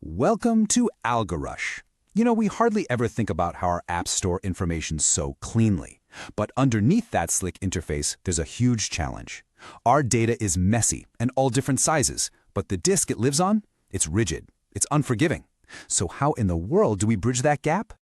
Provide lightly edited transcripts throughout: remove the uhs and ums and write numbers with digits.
Welcome to Algorush. You know, we hardly ever think about how our apps store information so cleanly. But underneath that slick interface, there's a huge challenge. Our data is messy and all different sizes, but the disk it lives on, it's rigid, it's unforgiving. So how in the world do we bridge that gap?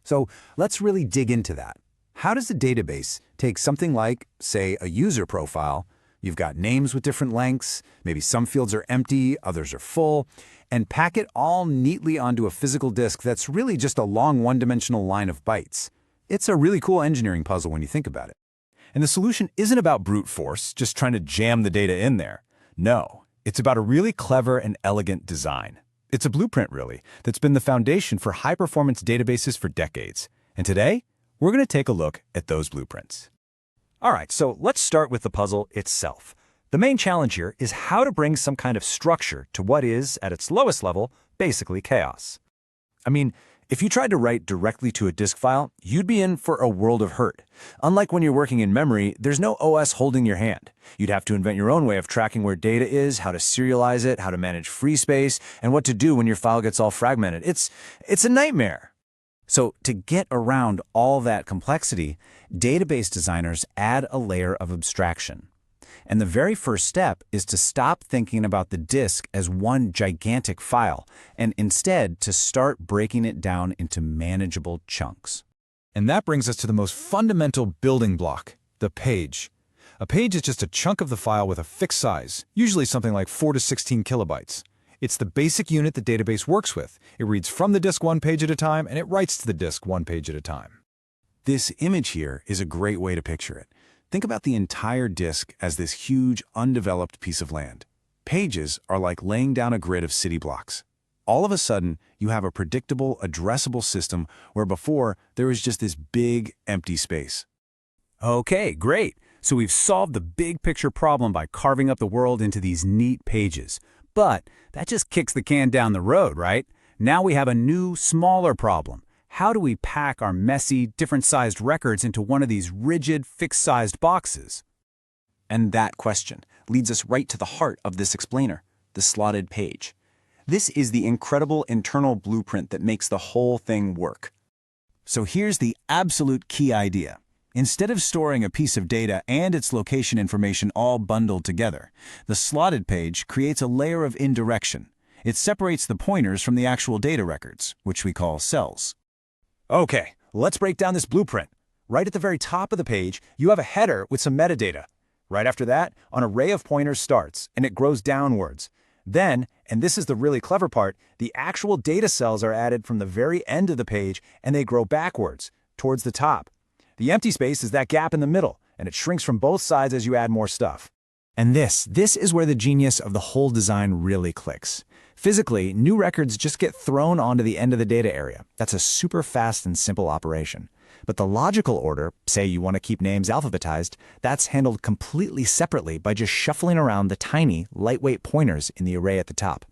So let's really dig into that. How does a database take something like, say, a user profile? You've got names with different lengths, maybe some fields are empty, others are full, and pack it all neatly onto a physical disk that's really just a long one-dimensional line of bytes. It's a really cool engineering puzzle when you think about it. And the solution isn't about brute force, just trying to jam the data in there. No, it's about a really clever and elegant design. It's a blueprint, really, that's been the foundation for high-performance databases for decades. And today, we're going to take a look at those blueprints. All right, so let's start with the puzzle itself. The main challenge here is how to bring some kind of structure to what is, at its lowest level, basically chaos. I mean, if you tried to write directly to a disk file, you'd be in for a world of hurt. Unlike when you're working in memory, there's no OS holding your hand. You'd have to invent your own way of tracking where data is, how to serialize it, how to manage free space, and what to do when your file gets all fragmented. It's a nightmare. So to get around all that complexity, database designers add a layer of abstraction. And the very first step is to stop thinking about the disk as one gigantic file, and instead to start breaking it down into manageable chunks. And that brings us to the most fundamental building block, the page. A page is just a chunk of the file with a fixed size, usually something like 4 to 16 kilobytes. It's the basic unit the database works with. It reads from the disk one page at a time, and it writes to the disk one page at a time. This image here is a great way to picture it. Think about the entire disk as this huge, undeveloped piece of land. Pages are like laying down a grid of city blocks. All of a sudden, you have a predictable, addressable system where before there was just this big, empty space. Okay, great. So we've solved the big picture problem by carving up the world into these neat pages. But that just kicks the can down the road, right? Now we have a new, smaller problem. How do we pack our messy, different-sized records into one of these rigid, fixed-sized boxes? And that question leads us right to the heart of this explainer, the slotted page. This is the incredible internal blueprint that makes the whole thing work. So here's the absolute key idea. Instead of storing a piece of data and its location information all bundled together, the slotted page creates a layer of indirection. It separates the pointers from the actual data records, which we call cells. Okay, let's break down this blueprint. Right at the very top of the page, you have a header with some metadata. Right after that, an array of pointers starts, and it grows downwards. Then, and this is the really clever part, the actual data cells are added from the very end of the page, and they grow backwards, towards the top. The empty space is that gap in the middle, and it shrinks from both sides as you add more stuff. And this is where the genius of the whole design really clicks. Physically, new records just get thrown onto the end of the data area. That's a super fast and simple operation. But the logical order, say you want to keep names alphabetized, that's handled completely separately by just shuffling around the tiny, lightweight pointers in the array at the top.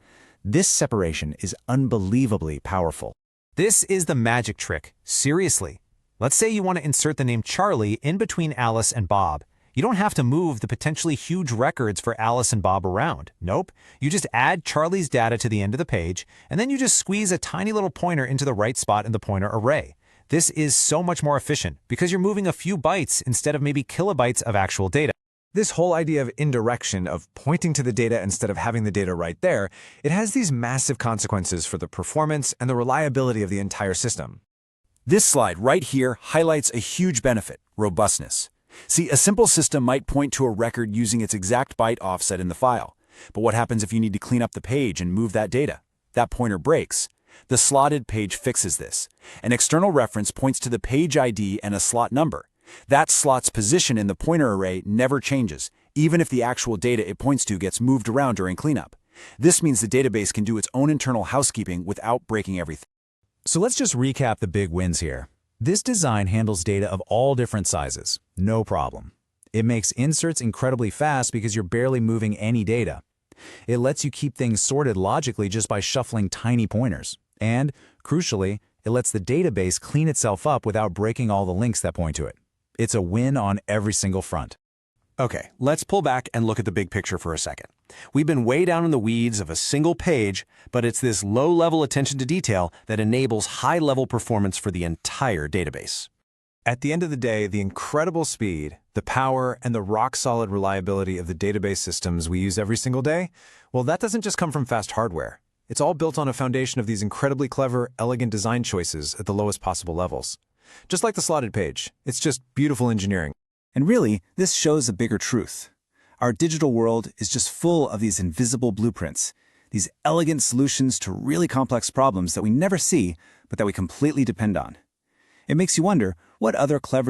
This separation is unbelievably powerful. This is the magic trick. Seriously. Let's say you want to insert the name Charlie in between Alice and Bob. You don't have to move the potentially huge records for Alice and Bob around. Nope. You just add Charlie's data to the end of the page, and then you just squeeze a tiny little pointer into the right spot in the pointer array. This is so much more efficient because you're moving a few bytes instead of maybe kilobytes of actual data. This whole idea of indirection, of pointing to the data instead of having the data right there, it has these massive consequences for the performance and the reliability of the entire system. This slide right here highlights a huge benefit, robustness. See, a simple system might point to a record using its exact byte offset in the file. But what happens if you need to clean up the page and move that data? That pointer breaks. The slotted page fixes this. An external reference points to the page ID and a slot number. That slot's position in the pointer array never changes, even if the actual data it points to gets moved around during cleanup. This means the database can do its own internal housekeeping without breaking everything. So let's just recap the big wins here. This design handles data of all different sizes, no problem. It makes inserts incredibly fast because you're barely moving any data. It lets you keep things sorted logically just by shuffling tiny pointers. And, crucially, it lets the database clean itself up without breaking all the links that point to it. It's a win on every single front. Okay, let's pull back and look at the big picture for a second. We've been way down in the weeds of a single page, but it's this low-level attention to detail that enables high-level performance for the entire database. At the end of the day, the incredible speed, the power, and the rock-solid reliability of the database systems we use every single day, well, that doesn't just come from fast hardware. It's all built on a foundation of these incredibly clever, elegant design choices at the lowest possible levels. Just like the slotted page, it's just beautiful engineering. And really, this shows a bigger truth. Our digital world is just full of these invisible blueprints, these elegant solutions to really complex problems that we never see, but that we completely depend on. It makes you wonder, what other clever